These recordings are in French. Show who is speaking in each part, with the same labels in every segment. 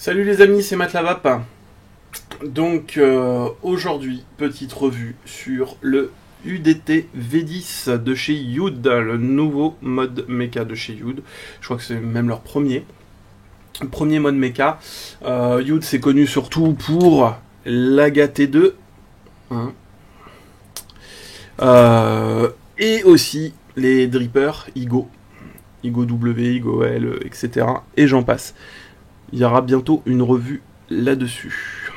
Speaker 1: Salut les amis, c'est Matlavap. Donc aujourd'hui, petite revue sur le UDT V10 de chez Youd, le nouveau mode mecha de chez Youd. Je crois que c'est même leur premier mode mecha. Youd c'est connu surtout pour l'Aga T2 hein. Et aussi les drippers Igo W, Igo L, etc. Et j'en passe. Il y aura bientôt une revue là-dessus.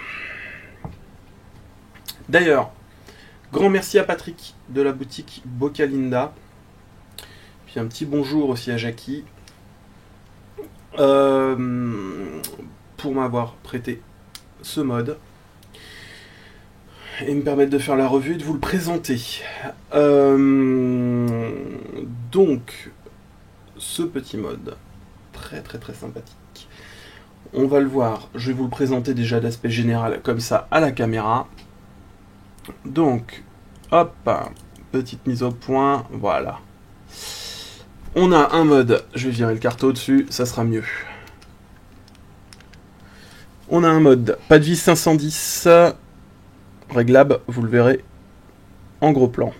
Speaker 1: D'ailleurs, grand merci à Patrick de la boutique Bocalinda. Puis un petit bonjour aussi à Jackie. Pour m'avoir prêté ce mode. Et me permettre de faire la revue et de vous le présenter. Donc, ce petit mode, très sympathique. On va le voir, je vais vous le présenter déjà d'aspect général comme ça à la caméra. Donc, hop, petite mise au point, voilà. On a un mode, je vais virer le carton au-dessus, ça sera mieux. On a un mode, pas de vis 510, réglable, vous le verrez en gros plan.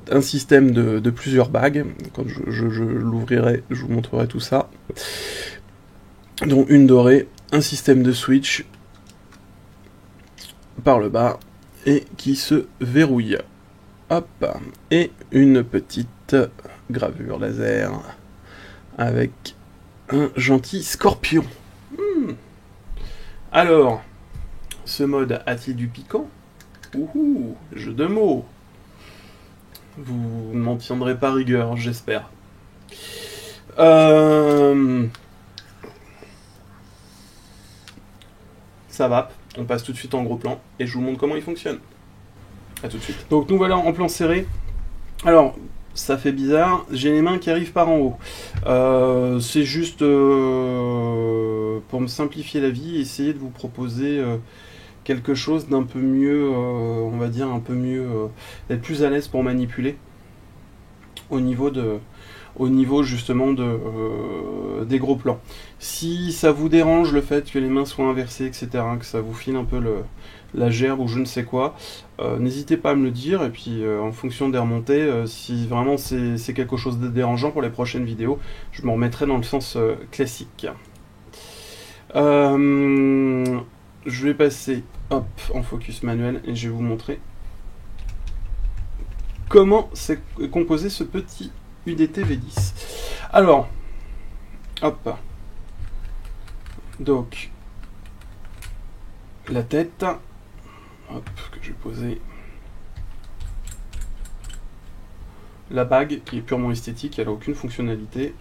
Speaker 1: Un système de plusieurs bagues, quand je l'ouvrirai, je vous montrerai tout ça. Donc une dorée, un système de switch par le bas et qui se verrouille. Hop, et une petite gravure laser avec un gentil scorpion. Alors, ce mode a-t-il du piquant? Ouhou, jeu de mots. Vous ne m'en tiendrez pas rigueur, j'espère. Ça va, on passe tout de suite en gros plan et je vous montre comment il fonctionne. A tout de suite. Donc nous voilà en plan serré. Alors, ça fait bizarre, j'ai les mains qui arrivent par en haut. C'est juste pour me simplifier la vie, essayer de vous proposer quelque chose d'un peu mieux, on va dire un peu mieux, d'être plus à l'aise pour manipuler au niveau justement des gros plans. Si ça vous dérange le fait que les mains soient inversées, etc., que ça vous file un peu la gerbe ou je ne sais quoi, n'hésitez pas à me le dire, et puis en fonction des remontées, si vraiment c'est quelque chose de dérangeant pour les prochaines vidéos, je me remettrai dans le sens classique. Je vais passer hop, en focus manuel et je vais vous montrer comment c'est composé ce petit UDT V10. Alors, hop, donc la tête, hop, que je vais poser, la bague qui est purement esthétique, elle n'a aucune fonctionnalité.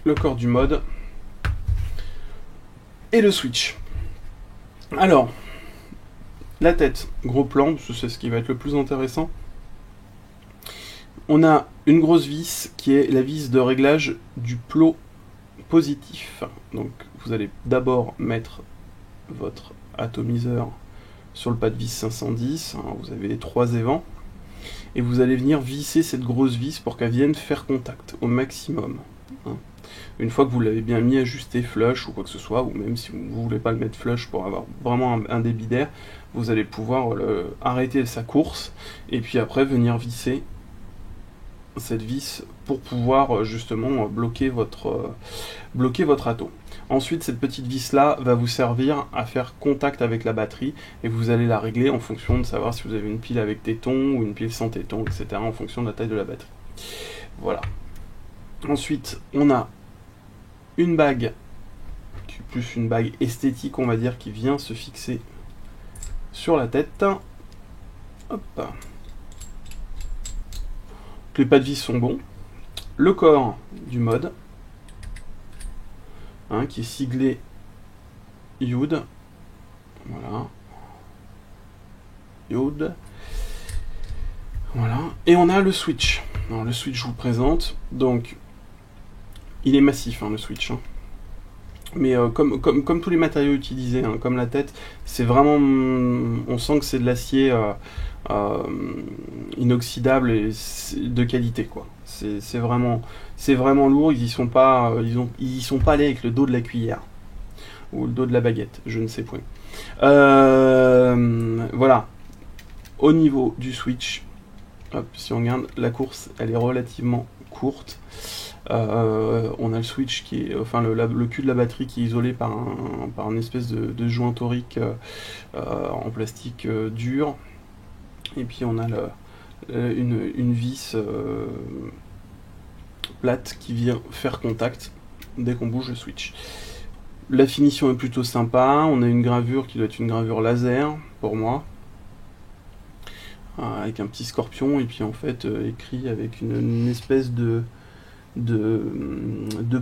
Speaker 1: Le corps du mode et le switch. Alors, la tête, gros plan, c'est ce qui va être le plus intéressant. On a une grosse vis qui est la vis de réglage du plot positif. Donc vous allez d'abord mettre votre atomiseur sur le pas de vis 510, hein, vous avez les 3 évents, et vous allez venir visser cette grosse vis pour qu'elle vienne faire contact au maximum. Hein. Une fois que vous l'avez bien mis, ajusté flush ou quoi que ce soit, ou même si vous ne voulez pas le mettre flush pour avoir vraiment un débit d'air, vous allez pouvoir arrêter sa course et puis après venir visser cette vis pour pouvoir justement bloquer votre ato. Ensuite, cette petite vis là va vous servir à faire contact avec la batterie et vous allez la régler en fonction de savoir si vous avez une pile avec téton ou une pile sans téton, etc. en fonction de la taille de la batterie. Voilà. Ensuite, on a une bague, plus une bague esthétique, on va dire, qui vient se fixer sur la tête. Hop. Les pas de vis sont bons. Le corps du mode, hein, qui est siglé Youd. Voilà. Youd. Voilà. Et on a le switch. Alors, le switch, je vous le présente. Donc, il est massif, hein, le switch. Hein. Mais comme tous les matériaux utilisés, hein, comme la tête, c'est vraiment... On sent que c'est de l'acier inoxydable et de qualité, quoi. C'est vraiment lourd. Ils y sont pas allés avec le dos de la cuillère ou le dos de la baguette, je ne sais point. Voilà. Au niveau du switch, hop, si on regarde, la course, elle est relativement courte. On a le switch qui est, enfin le cul de la batterie qui est isolé par une espèce de joint torique en plastique dur. Et puis on a une vis plate qui vient faire contact dès qu'on bouge le switch. La finition est plutôt sympa. On a une gravure qui doit être une gravure laser pour moi, avec un petit scorpion, et puis en fait écrit avec une espèce de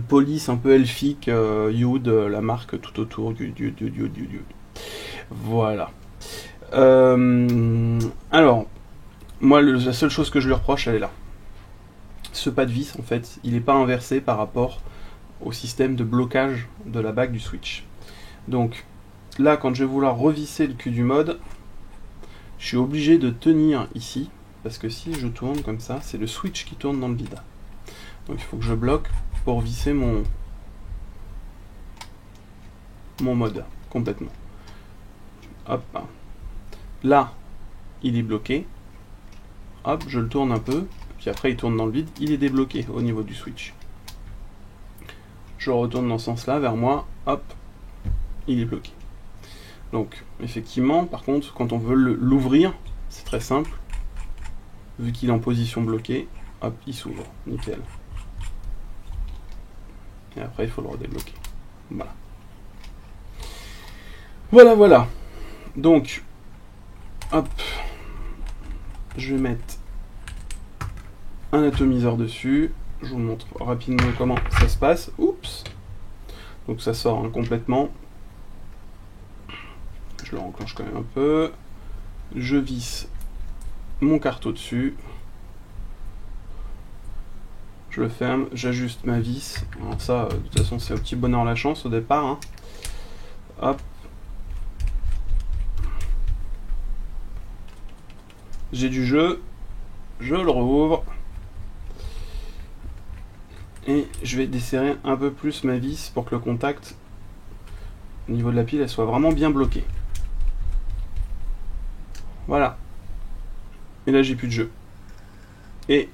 Speaker 1: police un peu elfique, Youd, la marque tout autour du Youd. Voilà. Alors, moi, la seule chose que je lui reproche, elle est là. Ce pas de vis, en fait, il n'est pas inversé par rapport au système de blocage de la bague du switch. Donc, là, quand je vais vouloir revisser le cul du mode, je suis obligé de tenir ici, parce que si je tourne comme ça, c'est le switch qui tourne dans le vide. Donc, il faut que je bloque pour visser mon mode complètement. Hop. Là, il est bloqué. Hop, je le tourne un peu. Puis après, il tourne dans le vide. Il est débloqué au niveau du switch. Je retourne dans ce sens-là, vers moi. Hop, il est bloqué. Donc, effectivement, par contre, quand on veut l'ouvrir, c'est très simple. Vu qu'il est en position bloquée, hop, il s'ouvre. Nickel. Et après, il faut le redébloquer. Voilà. Voilà. Donc, hop, je vais mettre un atomiseur dessus. Je vous montre rapidement comment ça se passe. Oups. Donc ça sort complètement. Je le renclenche quand même un peu. Je visse mon carreau dessus. Je le ferme, j'ajuste ma vis. Alors ça, de toute façon, c'est au petit bonheur la chance au départ. Hein. Hop. J'ai du jeu. Je le rouvre. Et je vais desserrer un peu plus ma vis pour que le contact au niveau de la pile, elle soit vraiment bien bloquée. Voilà. Et là, j'ai plus de jeu. Et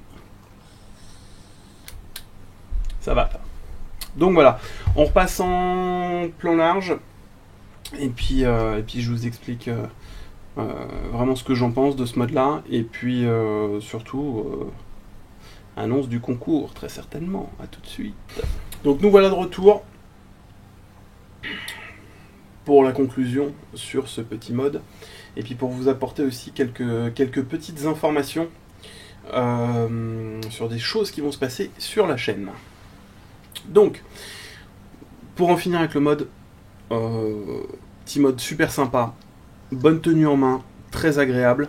Speaker 1: ça va. Donc voilà. On repasse en plan large. Et puis je vous explique vraiment ce que j'en pense de ce mode-là. Et puis surtout, annonce du concours, très certainement. À tout de suite. Donc nous voilà de retour pour la conclusion sur ce petit mode. Et puis pour vous apporter aussi quelques petites informations sur des choses qui vont se passer sur la chaîne. Donc, pour en finir avec le mode, petit mode super sympa, bonne tenue en main, très agréable.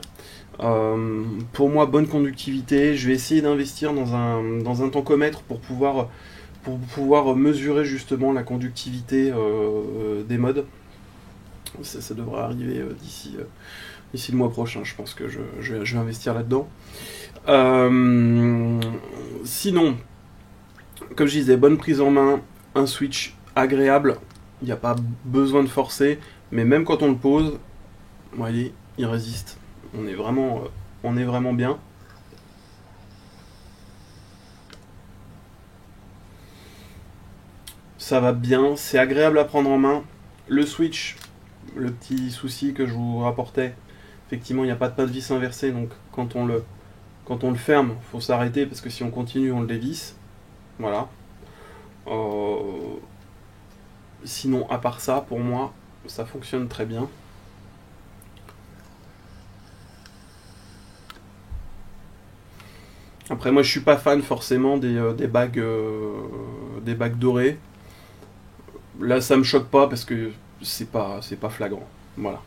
Speaker 1: Pour moi, bonne conductivité. Je vais essayer d'investir dans un tancomètre pour pouvoir mesurer justement la conductivité des modes. Ça devrait arriver d'ici le mois prochain. Je pense que je vais investir là-dedans. Sinon, comme je disais, bonne prise en main, un switch agréable. Il n'y a pas besoin de forcer, mais même quand on le pose, voyez, il résiste. On est vraiment bien. Ça va bien, c'est agréable à prendre en main. Le switch, le petit souci que je vous rapportais, effectivement, il n'y a pas de vis inversé, donc quand on le ferme, il faut s'arrêter parce que si on continue, on le dévisse. Voilà. Sinon, à part ça, pour moi, ça fonctionne très bien. Après, moi, je suis pas fan forcément des bagues dorées. Là, ça me choque pas parce que c'est pas flagrant. Voilà.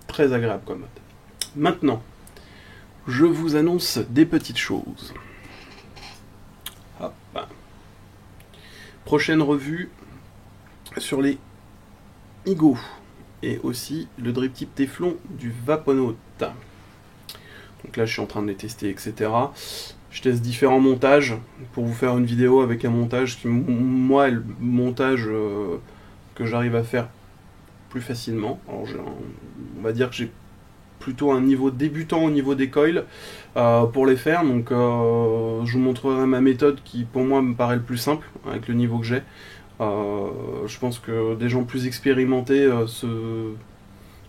Speaker 1: Très agréable comme mode. Maintenant, je vous annonce des petites choses. Hop. Prochaine revue, sur les Igo et aussi le drip tip Teflon du Vaponaut. Donc là je suis en train de les tester, etc. Je teste différents montages pour vous faire une vidéo avec un montage qui, moi, est le montage que j'arrive à faire plus facilement. Alors on va dire que j'ai plutôt un niveau débutant au niveau des coils pour les faire, donc je vous montrerai ma méthode qui pour moi me paraît le plus simple avec le niveau que j'ai. Je pense que des gens plus expérimentés se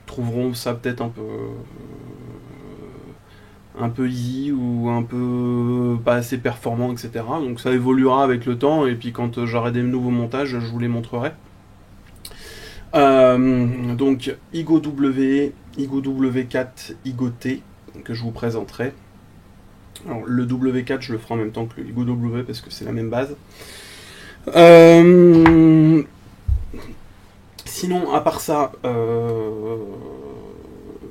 Speaker 1: trouveront ça peut-être un peu easy ou un peu pas assez performant, etc. Donc ça évoluera avec le temps, et puis quand j'aurai des nouveaux montages, je vous les montrerai. Donc Igo W, Igo W4, Igo T que je vous présenterai. Alors le W4 je le ferai en même temps que le Igo W parce que c'est la même base. Sinon, à part ça,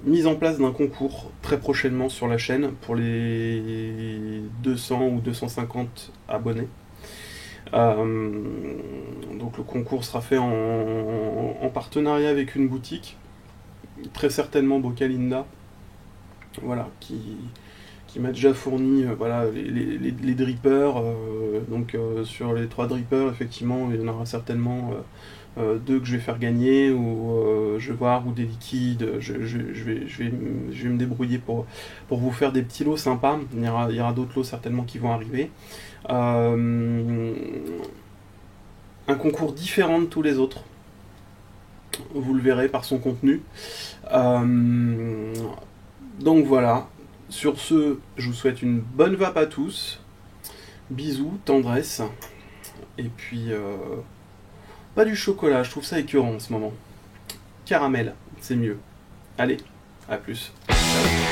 Speaker 1: mise en place d'un concours très prochainement sur la chaîne pour les 200 ou 250 abonnés. Donc le concours sera fait en partenariat avec une boutique, très certainement Bocalinda, voilà, qui m'a déjà fourni voilà, les drippers. Donc sur les 3 drippers, effectivement, il y en aura certainement 2 que je vais faire gagner, ou je vais voir, ou des liquides. Je vais me débrouiller pour vous faire des petits lots sympas. Il y aura d'autres lots certainement qui vont arriver. Un concours différent de tous les autres, vous le verrez par son contenu. Donc voilà, sur ce, je vous souhaite une bonne vape à tous, bisous, tendresse, et puis pas du chocolat, je trouve ça écœurant en ce moment. Caramel, c'est mieux. Allez, à plus. Ciao.